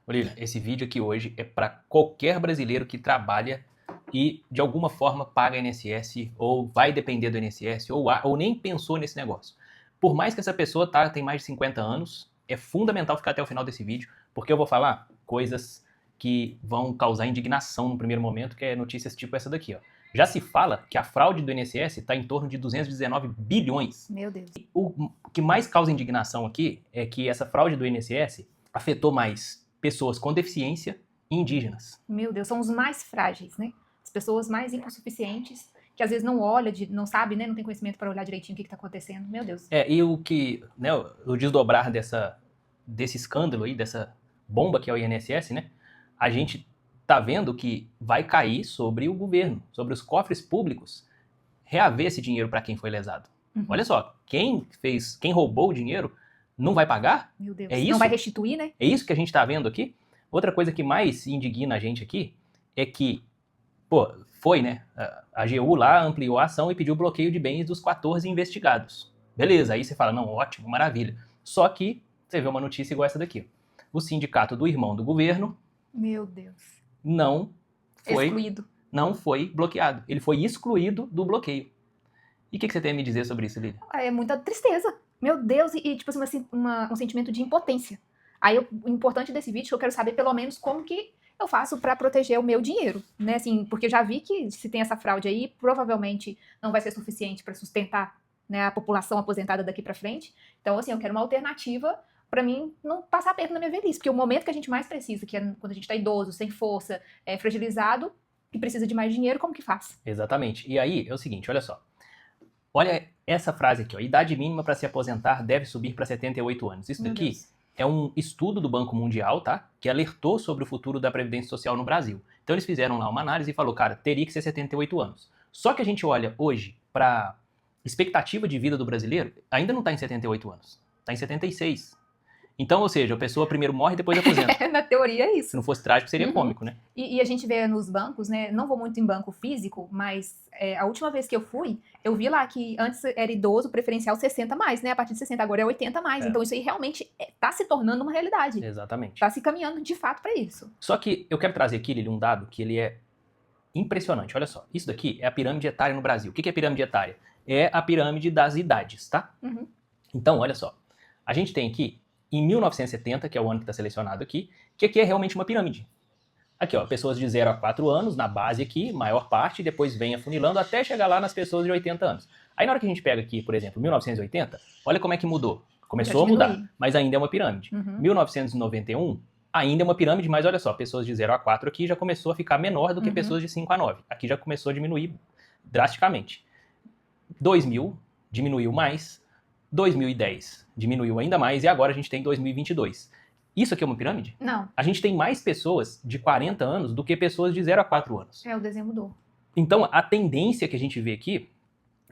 Olívia, esse vídeo aqui hoje é para qualquer brasileiro que trabalha e de alguma forma paga INSS ou vai depender do INSS ou nem pensou nesse negócio. Por mais que essa pessoa tem mais de 50 anos, é fundamental ficar até o final desse vídeo, porque eu vou falar coisas que vão causar indignação no primeiro momento, que é notícias tipo essa daqui, ó. Já se fala que a fraude do INSS está em torno de 219 bilhões. Meu Deus. O que mais causa indignação aqui é que essa fraude do INSS afetou mais pessoas com deficiência e indígenas. Meu Deus, são os mais frágeis, né? As pessoas mais hipossuficientes, que às vezes não olha, não sabe, né? Não tem conhecimento para olhar direitinho o que está acontecendo. Meu Deus. E o que, né, o desdobrar desse escândalo aí, dessa bomba que é o INSS, né? A gente tá vendo que vai cair sobre o governo, sobre os cofres públicos, reaver esse dinheiro para quem foi lesado. Uhum. Olha só, quem roubou o dinheiro não vai pagar? Meu Deus. É isso? Não vai restituir, né? É isso que a gente tá vendo aqui? Outra coisa que mais indigna a gente aqui é que, foi, né? A AGU lá ampliou a ação e pediu bloqueio de bens dos 14 investigados. Beleza, aí você fala, não, ótimo, maravilha. Só que você vê uma notícia igual essa daqui. O sindicato do irmão do governo, meu Deus, não foi bloqueado. Ele foi excluído do bloqueio. E o que você tem a me dizer sobre isso, Lília? É muita tristeza. Meu Deus, e tipo assim, um sentimento de impotência. Aí o importante desse vídeo é que eu quero saber pelo menos como que eu faço para proteger o meu dinheiro, né? Assim, porque eu já vi que se tem essa fraude aí, provavelmente não vai ser suficiente para sustentar, né, a população aposentada daqui para frente. Então, assim, eu quero uma alternativa para mim não passar perto na minha velhice, porque o momento que a gente mais precisa, que é quando a gente está idoso, sem força, fragilizado, e precisa de mais dinheiro, como que faz? Exatamente. E aí é o seguinte, olha só. Olha essa frase aqui, ó. Idade mínima para se aposentar deve subir para 78 anos. Isso daqui é um estudo do Banco Mundial, tá? Que alertou sobre o futuro da Previdência Social no Brasil. Então eles fizeram lá uma análise e falou, cara, teria que ser 78 anos. Só que a gente olha hoje para expectativa de vida do brasileiro, ainda não está em 78 anos. Está em 76. Então, ou seja, a pessoa primeiro morre e depois aposenta. Na teoria é isso. Se não fosse trágico, seria cômico, né? E a gente vê nos bancos, né? Não vou muito em banco físico, mas a última vez que eu fui, eu vi lá que antes era idoso, preferencial 60 mais, né? A partir de 60, agora é 80 mais. Então isso aí realmente tá se tornando uma realidade. Exatamente. Tá se caminhando de fato para isso. Só que eu quero trazer aqui, Lili, um dado que ele é impressionante. Olha só, isso daqui é a pirâmide etária no Brasil. O que é pirâmide etária? É a pirâmide das idades, tá? Uhum. Então, olha só. A gente tem aqui, em 1970, que é o ano que está selecionado aqui, que aqui é realmente uma pirâmide. Aqui, ó, pessoas de 0 a 4 anos, na base aqui, maior parte, depois vem afunilando até chegar lá nas pessoas de 80 anos. Aí na hora que a gente pega aqui, por exemplo, 1980, olha como é que mudou. Começou a mudar, mas ainda é uma pirâmide. 1991, ainda é uma pirâmide, mas olha só, pessoas de 0 a 4 aqui já começou a ficar menor do que pessoas de 5 a 9. Aqui já começou a diminuir drasticamente. 2000, diminuiu mais. 2010 diminuiu ainda mais e agora a gente tem 2022. Isso aqui é uma pirâmide? Não. A gente tem mais pessoas de 40 anos do que pessoas de 0 a 4 anos. O desenho mudou. Então, a tendência que a gente vê aqui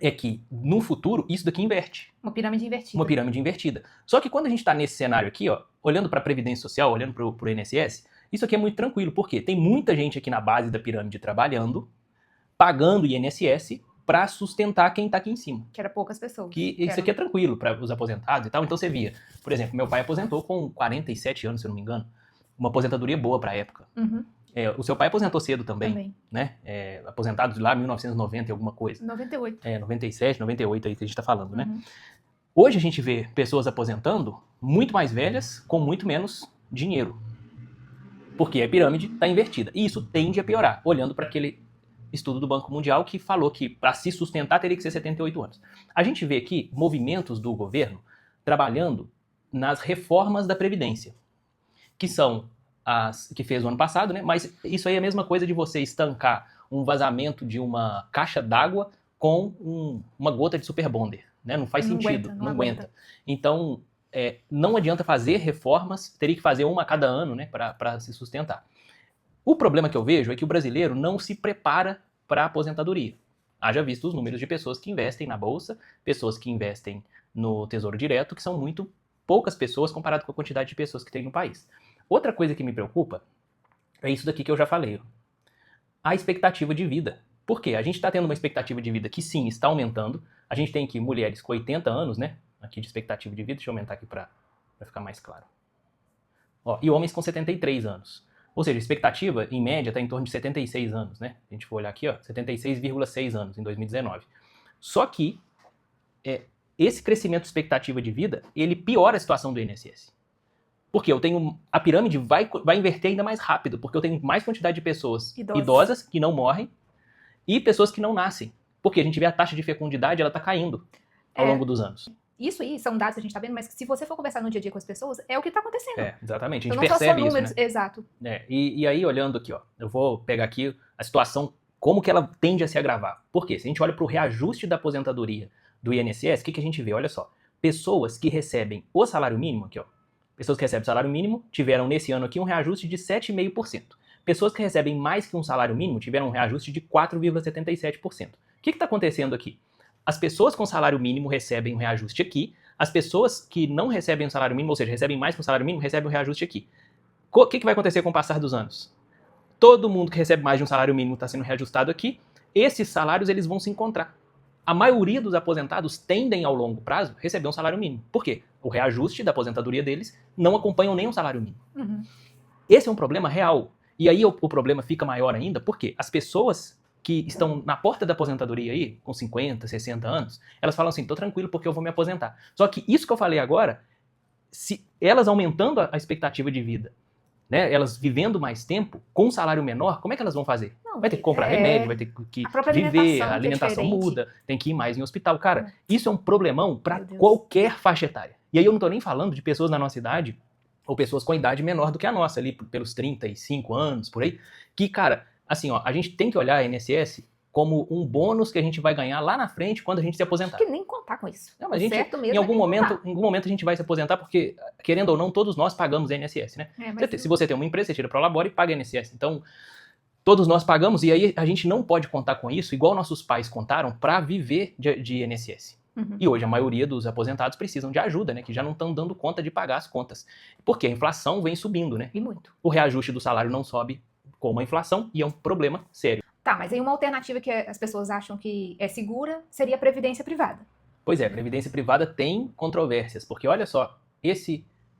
é que, no futuro, isso daqui inverte. Uma pirâmide invertida. Uma pirâmide invertida. Só que quando a gente está nesse cenário aqui, ó, olhando para a Previdência Social, olhando para o INSS, isso aqui é muito tranquilo. Por quê? Tem muita gente aqui na base da pirâmide trabalhando, pagando INSS, para sustentar quem tá aqui em cima. Que era poucas pessoas. Isso aqui é tranquilo para os aposentados e tal. Então você via, por exemplo, meu pai aposentou com 47 anos, se eu não me engano. Uma aposentadoria boa para a época. O seu pai aposentou cedo também. Né? Aposentado de lá 1990 e alguma coisa. 98. 97, 98 aí que a gente tá falando, né? Hoje a gente vê pessoas aposentando muito mais velhas com muito menos dinheiro. Porque a pirâmide tá invertida. E isso tende a piorar, olhando para aquele estudo do Banco Mundial que falou que para se sustentar teria que ser 78 anos. A gente vê aqui movimentos do governo trabalhando nas reformas da Previdência, que são as que fez o ano passado, né? Mas isso aí é a mesma coisa de você estancar um vazamento de uma caixa d'água com uma gota de super bonder, né? Não faz sentido, não aguenta. Então, não adianta fazer reformas, teria que fazer uma a cada ano, né, para se sustentar. O problema que eu vejo é que o brasileiro não se prepara para a aposentadoria. Haja visto os números de pessoas que investem na bolsa, pessoas que investem no Tesouro Direto, que são muito poucas pessoas comparado com a quantidade de pessoas que tem no país. Outra coisa que me preocupa é isso daqui que eu já falei. A expectativa de vida. Por quê? A gente está tendo uma expectativa de vida que sim, está aumentando. A gente tem aqui mulheres com 80 anos, né? Aqui de expectativa de vida. Deixa eu aumentar aqui para ficar mais claro. Ó, e homens com 73 anos. Ou seja, a expectativa, em média, está em torno de 76 anos, né? A gente for olhar aqui, ó, 76,6 anos em 2019. Só que esse crescimento de expectativa de vida, ele piora a situação do INSS. Porque a pirâmide vai inverter ainda mais rápido, porque eu tenho mais quantidade de pessoas idosas que não morrem e pessoas que não nascem. Porque a gente vê a taxa de fecundidade, ela está caindo ao longo dos anos. Isso aí são dados que a gente está vendo, mas se você for conversar no dia a dia com as pessoas, é o que está acontecendo. Exatamente. A gente então, não percebe só números, isso, né? Exato. E aí, olhando aqui, ó, eu vou pegar aqui a situação, como que ela tende a se agravar. Por quê? Se a gente olha para o reajuste da aposentadoria do INSS, o que a gente vê? Olha só, pessoas que recebem o salário mínimo, aqui ó, pessoas que recebem o salário mínimo tiveram nesse ano aqui um reajuste de 7,5%. Pessoas que recebem mais que um salário mínimo tiveram um reajuste de 4,77%. O que está acontecendo aqui? As pessoas com salário mínimo recebem um reajuste aqui, as pessoas que não recebem o salário mínimo, ou seja, recebem mais que um salário mínimo, recebem um reajuste aqui. O que vai acontecer com o passar dos anos? Todo mundo que recebe mais de um salário mínimo está sendo reajustado aqui, esses salários eles vão se encontrar. A maioria dos aposentados tendem, ao longo prazo, receber um salário mínimo. Por quê? O reajuste da aposentadoria deles não acompanha nem um salário mínimo. Uhum. Esse é um problema real. E aí o problema fica maior ainda, porque as pessoas que estão na porta da aposentadoria aí, com 50, 60 anos, elas falam assim, tô tranquilo porque eu vou me aposentar. Só que isso que eu falei agora, se elas aumentando a expectativa de vida, né, elas vivendo mais tempo, com um salário menor, como é que elas vão fazer? Vai ter que comprar remédio, vai ter que viver, a alimentação muda, tem que ir mais em hospital. Cara, isso é um problemão para qualquer faixa etária. E aí eu não tô nem falando de pessoas na nossa idade, ou pessoas com idade menor do que a nossa, ali pelos 35 anos, por aí, que, cara, assim, ó, a gente tem que olhar a INSS como um bônus que a gente vai ganhar lá na frente quando a gente se aposentar. Acho que nem contar com isso. Não, mas em algum momento a gente vai se aposentar porque, querendo ou não, todos nós pagamos INSS, né? Se você tem uma empresa, você tira pro Labore e paga INSS. Então, todos nós pagamos e aí a gente não pode contar com isso, igual nossos pais contaram, para viver de INSS. Uhum. E hoje a maioria dos aposentados precisam de ajuda, né? Que já não estão dando conta de pagar as contas. Porque a inflação vem subindo, né? E muito. O reajuste do salário não sobe como a inflação e é um problema sério. Tá, mas aí uma alternativa que as pessoas acham que é segura seria a previdência privada. Pois é, a previdência privada tem controvérsias, porque olha só,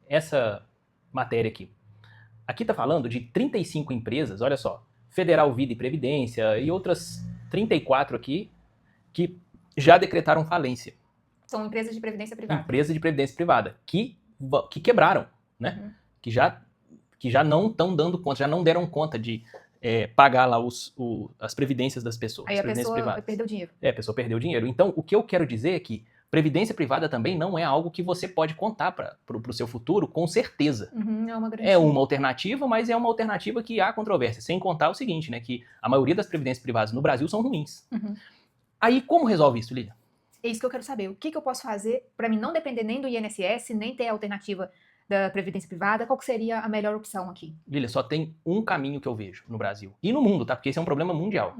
essa matéria aqui. Aqui tá falando de 35 empresas, olha só, Federal Vida e Previdência e outras 34 aqui que já decretaram falência. São empresas de previdência privada. Empresas de previdência privada, que quebraram, né? Uhum. Que já não estão dando conta, já não deram conta de pagar lá as previdências das pessoas. Aí a pessoa perdeu dinheiro. A pessoa perdeu dinheiro. Então, o que eu quero dizer é que previdência privada também não é algo que você pode contar para o seu futuro com certeza. Uhum, é uma alternativa, mas é uma alternativa que há controvérsia. Sem contar o seguinte, né, que a maioria das previdências privadas no Brasil são ruins. Uhum. Aí, como resolve isso, Lília? É isso que eu quero saber. O que eu posso fazer para mim não depender nem do INSS, nem ter a alternativa da previdência privada? Qual que seria a melhor opção aqui? Lília, só tem um caminho que eu vejo no Brasil. E no mundo, tá? Porque esse é um problema mundial.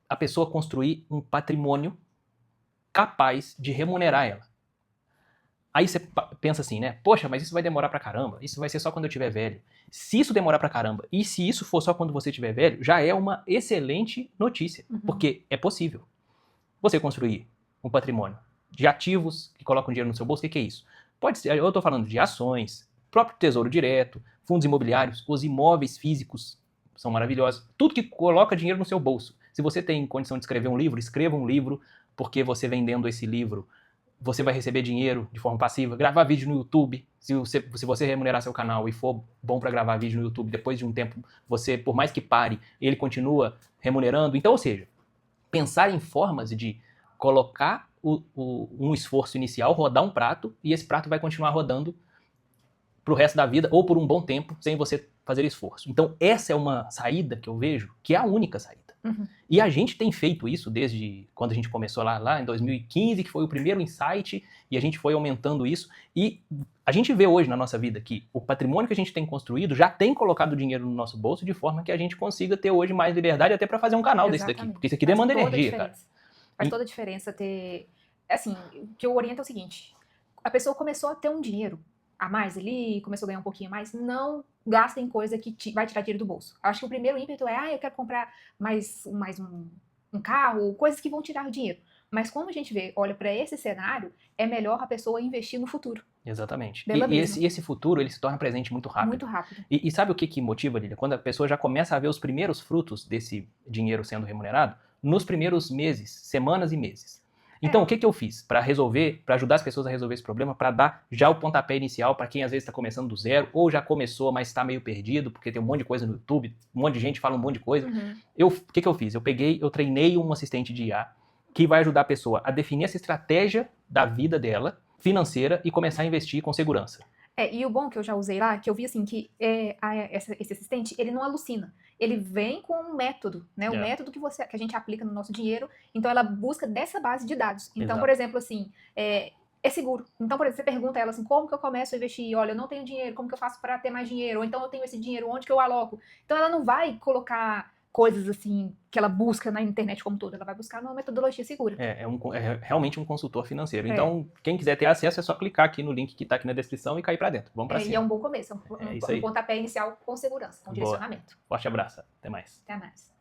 A pessoa construir um patrimônio capaz de remunerar ela. Aí você pensa assim, né? Poxa, mas isso vai demorar pra caramba. Isso vai ser só quando eu tiver velho. Se isso demorar pra caramba, e se isso for só quando você tiver velho, já é uma excelente notícia. Uhum. Porque é possível você construir um patrimônio de ativos que colocam dinheiro no seu bolso. O que é isso? Pode ser, eu tô falando de ações, próprio tesouro direto, fundos imobiliários, os imóveis físicos são maravilhosos. Tudo que coloca dinheiro no seu bolso. Se você tem condição de escrever um livro, escreva um livro, porque você vendendo esse livro, você vai receber dinheiro de forma passiva. Gravar vídeo no YouTube, se você remunerar seu canal e for bom para gravar vídeo no YouTube, depois de um tempo, você, por mais que pare, ele continua remunerando. Então, ou seja, pensar em formas de colocar um esforço inicial, rodar um prato, e esse prato vai continuar rodando pro resto da vida, ou por um bom tempo, sem você fazer esforço. Então, essa é uma saída que eu vejo, que é a única saída. Uhum. E a gente tem feito isso desde quando a gente começou lá em 2015, que foi o primeiro insight, e a gente foi aumentando isso. E a gente vê hoje na nossa vida que o patrimônio que a gente tem construído já tem colocado dinheiro no nosso bolso, de forma que a gente consiga ter hoje mais liberdade até para fazer um canal desse daqui. Porque isso aqui demanda energia, cara. Faz toda a diferença ter... Assim, o que eu oriento é o seguinte, a pessoa começou a ter um dinheiro a mais ali, começou a ganhar um pouquinho mais, não gasta em coisa que vai tirar dinheiro do bolso. Eu acho que o primeiro ímpeto é, eu quero comprar mais um carro, coisas que vão tirar dinheiro. Mas como a gente olha para esse cenário, é melhor a pessoa investir no futuro. Exatamente. Dela E mesma. esse futuro, ele se torna presente muito rápido. Muito rápido. E sabe o que motiva, Lilia? Quando a pessoa já começa a ver os primeiros frutos desse dinheiro sendo remunerado, nos primeiros meses, semanas e meses. Então, o que eu fiz para resolver, para ajudar as pessoas a resolver esse problema, para dar já o pontapé inicial para quem às vezes está começando do zero, ou já começou, mas está meio perdido, porque tem um monte de coisa no YouTube, um monte de gente fala um monte de coisa. O que eu fiz? Eu treinei um assistente de IA que vai ajudar a pessoa a definir essa estratégia da vida dela, financeira, e começar a investir com segurança. E o bom que eu já usei lá, que eu vi assim, que esse assistente, ele não alucina. Ele vem com um método, né? O método que a gente aplica no nosso dinheiro. Então, ela busca dessa base de dados. Então, Exato. por exemplo, assim, é seguro. Então, por exemplo, você pergunta a ela assim, como que eu começo a investir? Olha, eu não tenho dinheiro, como que eu faço para ter mais dinheiro? Ou então, eu tenho esse dinheiro, onde que eu aloco? Então, ela não vai colocar coisas assim que ela busca na internet como todo, ela vai buscar numa metodologia segura. É realmente um consultor financeiro. Então, quem quiser ter acesso é só clicar aqui no link que está aqui na descrição e cair para dentro. Vamos para cima. E é um bom começo, um pontapé inicial com segurança, com direcionamento. Forte abraço, até mais. Até mais.